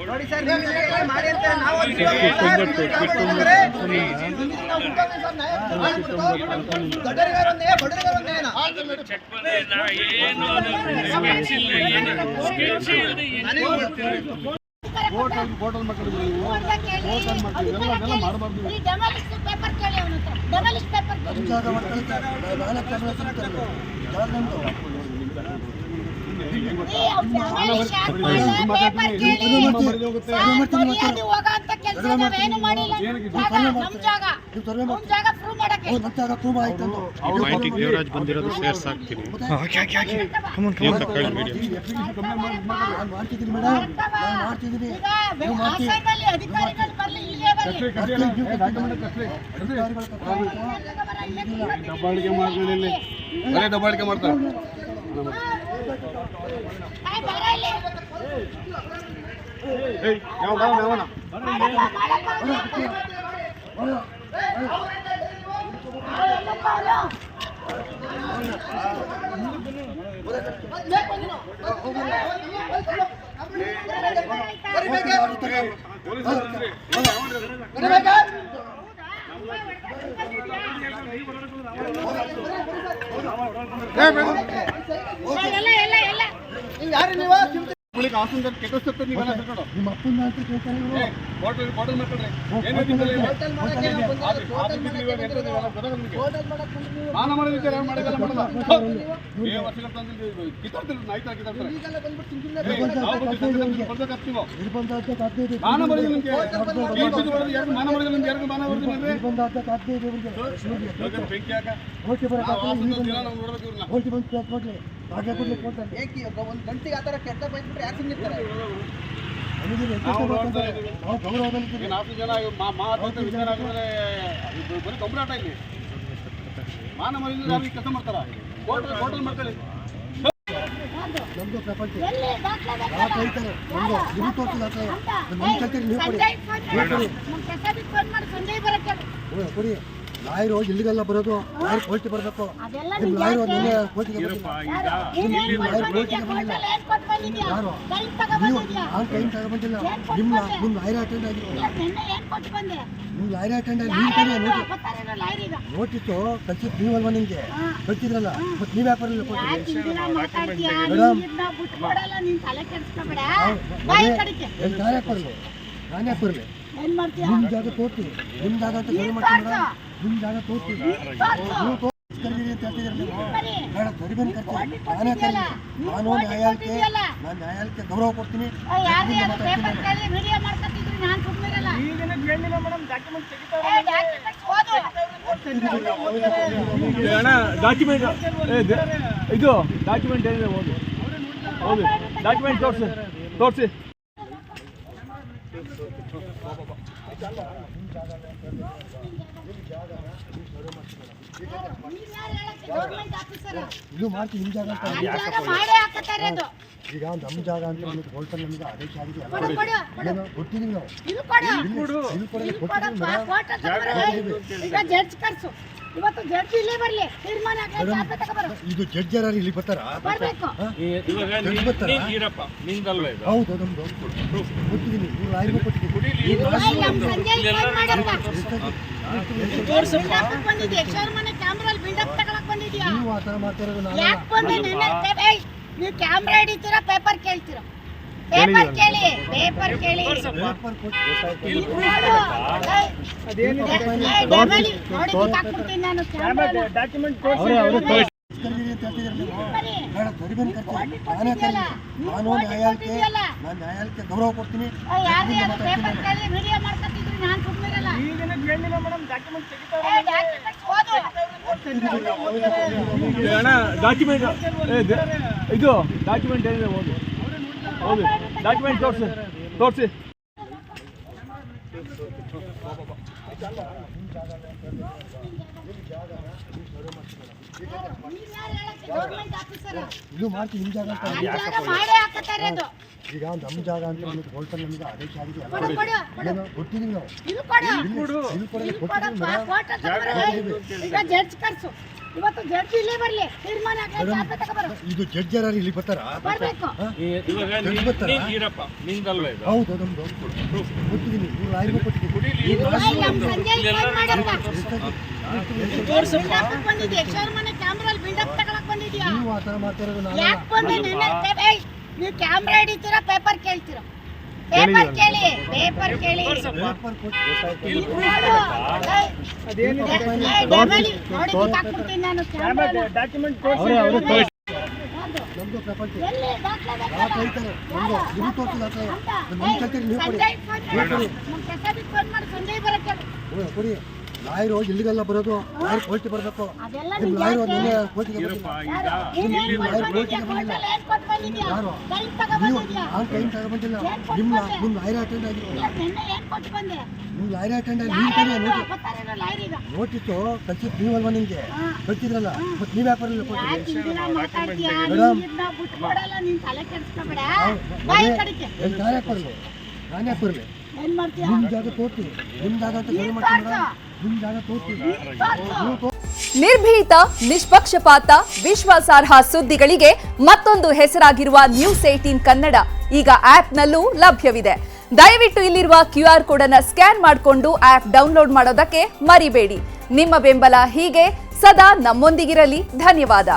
ನೋಡಿ ಸರ್ ಮಾಡಿ ಅಂತ ನಾವು ಹೋಟೆಲ್ ಮಕ್ಕಳಿಗೆ ಮಾಡಬಾರ್ದು. ದೇವರಾಜ್ ಬಂದಿರೋದು ಸೇರ್ಸ್ ಆಗ್ತೀನಿ. ದಬ್ಬಾಳಿಕೆ ಮಾಡ್ಕೊಳ್ಳಿ, ದಬ್ಬಾಳಿಕೆ ಮಾಡ್ತಾರೆ. ಒಂದು ಗಂಟೆಗೆ ಆ ಥರ ಕೆಟ್ಟ ಬೈದ್ಬಿಟ್ರೆ ಯಾರು ಸುಮ್ಮನಿರ್ತಾರೆ? ಬರೀ ಕಂಪ್ಲೇಂಟ್ ಇಲ್ಲಿ ಮಾನ ಮರ್ಯಾದೆ ಕೆಲಸ ಮಾಡ್ತಾರ. ಹೋಟೆಲ್ ಮಕ್ಕಳಿಗೆ ನಮ್ದು ಪ್ರಪಂಚ ಕೊಡಿ. ಲಾಯರು ಇಲ್ಲಿಗೆಲ್ಲ ಬರೋದು, ಲಾಯರ್ ಕೋರ್ಟಿಗೆ ಬರಬೇಕು. ನಿಮ್ಮ ಲಾಯರು ನಿನ್ನೆ ಕೋರ್ಟಿಗೆ ಬಂದಿಲ್ಲ. ಯಾರು ನಾನು ಟೈಮ್ ತಗೊಂಡ್ಬಂದಿಲ್ಲ. ನಿಮ್ಮ ಲಾಯರ್ ಅಟೆಂಡ್ ಆಗಿಲ್ಲ. ನಿಮ್ಮ ಲಾಯರ್ ಅಟೆಂಡ್ ಆಗಿ ನೀವು ತಾನೇ ನೋಟಿಸು ಕಳ್ಸಿದ್ದು ನೀವಲ್ವ? ನಿಮಗೆ ಕಳ್ಸಿದ್ರಲ್ಲ, ಮತ್ತೆ ನೀವು ಯಾಕೆ ಬರಲಿಲ್ಲ ಕೋರ್ಟಿಗೆ? ನಾನು ಯಾಕೆ ಬರಲಿ? ನಿಮ್ಮ ಜಾಗ ತೋರ್ತೀನಿ. ನಿಮ್ಮ ಜಾಗ ಅಂತ ಸರಿ ಮಾಡ್ತೀನಿ. ನಿಮ್ಮ ಜಾಗ ತೋರ್ತೀನಿ. ನೀವು ಕರೀರಿ ಅಂತ ಹೇಳ್ತಿದ್ದೀರ. ಬೇಡ, ಸರಿಬನ್ ಕರ್ತೀನಿ. ನಾನೇ ಕರೀಲಿ. ನಾನು ನ್ಯಾಯಾಲಯಕ್ಕೆ ಗೌರವ ಕೊಡ್ತೀನಿ. ಡಾಕ್ಯುಮೆಂಟ್ ಇದು ಡಾಕ್ಯುಮೆಂಟ್ ಏನಿದೆ ಓದು. ಹೌದು, ಡಾಕ್ಯುಮೆಂಟ್ ತೋರಿಸಿ. ಇದು ಮಾಡ್ತೀನಿ. ನಿಮ್ಮ ಜಾಗ ಅಂತ ಈಗ ನಮ್ಮ ಜಾಗ ಅಂತ ಹೋಲ್ಸಲ್ ನಮಗೆ ಆದೇಶ ಆಗಿದೆ. ಗೊತ್ತಿದ್ದೀವಿ ನಾವು. ಇದು ಜಡ್ಜ್ ಯಾರು ಇಲ್ಲಿ ಬರ್ತಾರ? ಹೌದು, ನಮ್ದು ಕೊಟ್ಟಿದ್ದೀನಿ. ನೀವು ಆಯ್ಕೆ ಕೊಟ್ಟಿದ್ದೀನಿ. ನೀವು ಆ ಥರ ಮಾಡ್ತಿರೋದು ನೀವು ಕ್ಯಾಮ್ರಾ ಹಿಡಿತೀರಾ, ಪೇಪರ್ ಕೇಳ್ತೀರಾ? ಪೇಪರ್ ಕೇಳಿ. ನಾನು ನ್ಯಾಯಾಲಯಕ್ಕೆ ಗೌರವ ಕೊಡ್ತೀನಿ. ಡಾಕ್ಯುಮೆಂಟ್ ಇದು ಡಾಕ್ಯುಮೆಂಟ್ ಏನಿದೆ ಓದು. ಹೌದು, ಡಾಕ್ಯುಮೆಂಟ್ ತೋರಿಸಿ. ಗೌರ್ಮೆಂಟ್ ಆಫೀಸರ್ ಇದು ಮಾಡ್ತೀವಿ ನಿಮ್ಮ ಜಾಗ ಅಂತ ಜಾಗ ಮಾಡೇ ಹಾಕತ್ತಾರೆ ಅದು. ಈಗ ನಮ್ಮ ಜಾಗ ಅಂತ ಇವತ್ತು ಹೋಲ್ಸೇಲ್ ನಮಗೆ ಆದೇಶ ಆಗಿದೆ ಕೊಡು ಕೊಡು ಏನೋ ಕೊಟ್ಟಿದ್ದೀವಿ ನಾವು ಇದು ಕೊಡು ಇಲ್ಲಿ ಕೊಡೋದು ಇದು ಕೊಡಪ್ಪ, ಫೋಟೋ ತಗೊಂಬರು. ಈಗ ಜಡ್ಜ್ ಕರ್ಸು, ಇವತ್ತು ಜಡ್ಜ್ ಇಲ್ಲೇ ಬರ್ಲಿ, ತೀರ್ಮಾನ ಆಗ್ಲಿ, ಚಾಪೆ ತಗೊಂಬರು. ಇದು ಜಡ್ಜ್ ಯಾರು ಇಲ್ಲಿ ಬರ್ತಾರಾ ಬರ್ಬೇಕು. ಜಡ್ಜ್ ಬರ್ತಾರಾ ಹೌದು ನಮ್ದು ಕೊಟ್ಟಿದ್ದೀನಿ ನೀವು ಲಾಯರ್ಗೂ ಕೊಟ್ಟಿದ್ದೀನಿ ನಮ್ಮ ಸಂಜಯ್ ಫೋನ್ ಮಾಡಪ್ಪ. ಬಿಲ್ಡಪ್ ಬಂದಿದ್ಯಾ, ಯಕ್ಷವ್ರ ಮನೆ ಕ್ಯಾಮ್ರಲ್ಲಿ ಬಿಲ್ಡಪ್ ತಗೊಳಕ್ ಬಂದಿದ್ಯಾ? ನೀವು ಆ ಥರ ಮಾಡ್ತಿರೋದು ನಾನು ಯಾಕೆ ಬಂದೆ ನೆನ್ನೆ? ನೀವು ಕ್ಯಾಮ್ರಾ ಹಿಡಿತೀರಾ, ಪೇಪರ್ ಕೇಳ್ತೀರಾ? ಪೇಪರ್ ಕೇಳಿ, ಪೇಪರ್ ಕೇಳಿ. ಪೇಪರ್ ಕೊಟ್ಟು ಇಲ್ಲಿ ನೋಡು. ಡಬಲಿ ನೋಡಿ ಬಿಟ್ಟಾಕ್ಬಿಡ್ತೀನಿ ನಾನು ಕ್ಯಾಮ್ರಾ. ನಮ್ದು ಪ್ರಪಂಚ ಎಲ್ಲಿ ದಾಖಲೆ ಯಾಕೆ ಹೇಳ್ತಾರೆ ನಮ್ದು ನಿಮಗೆ ತೋರಿಸಿದ ನಮ್ಮ ಕಲ್ತೀರಿ ನೀವು ಕೊಡಿ ಸಂಜಯ್ ಫೋನ್ ಮಾಡು. ನಮ್ಮ ಪ್ರಸಾದಿಗೆ ಫೋನ್ ಮಾಡಿ, ಸಂಜಯ್ ಬರಕ್ಕೆ ಹೇಳು. ಕೊಡಿ ಲಾಯರು ಇಲ್ಲಿಗೆಲ್ಲ ಬರೋದು ಲಾಯರ್ ಕೋರ್ಟಿಗೆ ಬರಬೇಕು ಅದೆಲ್ಲ ನಿಮ್ಮ ನಿಮ್ಗೆ ಲಾಯರು ಯಾಕೆ? ನಿನ್ನೆ ಕೋರ್ಟಿಗೆ ಬಂದಿಲ್ಲ ಯಾರು? ನೀನ್ ಏನ್ ಕೊಟ್ಬಿಟ್ಟಿದ್ಯಾ? ಹೋಟೆಲ್ ಏನ್ ಕೊಟ್ಬಿಟ್ಟಿದ್ಯಾ? ಯಾರು? ಟೈಮ್ ನೀವು ತಗೊಂಡ್ಬಂದಿದ್ಯಾ? ಆ ಟೈಮ್ ತಗೊಂಡ್ಬಂದಿಲ್ಲ ಏನ್ ಕೊಟ್ಟು ನಿಮ್ಮ ಬಂದೆ? ನಿಮ್ಮ ಲಾಯರ್ ಅಟೆಂಡ್ ಆಗಿಲ್ಲ ಇಲ್ಲ, ನೆನ್ನೆ ಏನ್ ಕೊಟ್ಟು ಬಂದೆ? ನಿಮ್ಮ ಲಾಯರ್ ಅಟೆಂಡ್ ಆಗಿ ಯಾರು ನೀವು ತಾನೇ ಹೇಳಿದ್ರು? ನೋಟಿಸ್ ಗೊತ್ತಾರೇನೋ ಲಾಯರ್ ಈಗ? ನೋಟಿಸು ಕಳ್ಸಿದ್ದು ನೀವಲ್ವಾ ನಿಮಗೆ ಕಳ್ಸಿದ್ರಲ್ಲ ಮತ್ತೆ ನೀವು ವ್ಯಾಪಾರ ಯಾಕೆ ಹಿಂದಿನ ಮಾತಾಡ್ತೀಯಾ? ಮೇಡಮ್. ನೀನ್ ಇದನ್ನ ಬಿಟ್ಕೊಡಲ್ಲ, ನೀನ್ ತಲೆ ಕೆಡಿಸ್ಕೊಬೇಡ. ಬಾ ಈ ಕಡೆಗೆ. ನಾನು ಯಾಕೆ ಬರಲಿ ನಾನು ಯಾಕೆ ಬರಲಿ ಏನ್ ಮಾಡ್ತೀಯಾ? ನಿಮ್ಮ ಜಾಗ ತೋರ್ತೀನಿ ನಿಮ್ಮ ಜಾಗ ಅಂತ ಸರಿ ಮಾಡ್ತೀನಿ ಮೇಡಮ್ ನಿಮ್ಮ ಜಾಗ ತೋರ್ತೀನಿ ನೀವು ನಿರ್ಭೀತ, ನಿಷ್ಪಕ್ಷಪಾತ, ವಿಶ್ವಾಸಾರ್ಹ ಸುದ್ದಿಗಳಿಗೆ ಮತ್ತೊಂದು ಹೆಸರಾಗಿರುವ ನ್ಯೂಸ್ 18 ಕನ್ನಡ ಈಗ ಆಪ್ನಲ್ಲೂ ಲಭ್ಯವಿದೆ. ದಯವಿಟ್ಟು ಇಲ್ಲಿರುವ QR ಕೋಡ್ ಅನ್ನು ಸ್ಕ್ಯಾನ್ ಮಾಡಿಕೊಂಡು ಆಪ್ ಡೌನ್ಲೋಡ್ ಮಾಡೋದಕ್ಕೆ ಮರಿಬೇಡಿ. ನಿಮ್ಮ ಬೆಂಬಲ ಹೀಗೆ ಸದಾ ನಮ್ಮೊಂದಿಗಿರಲಿ. ಧನ್ಯವಾದ.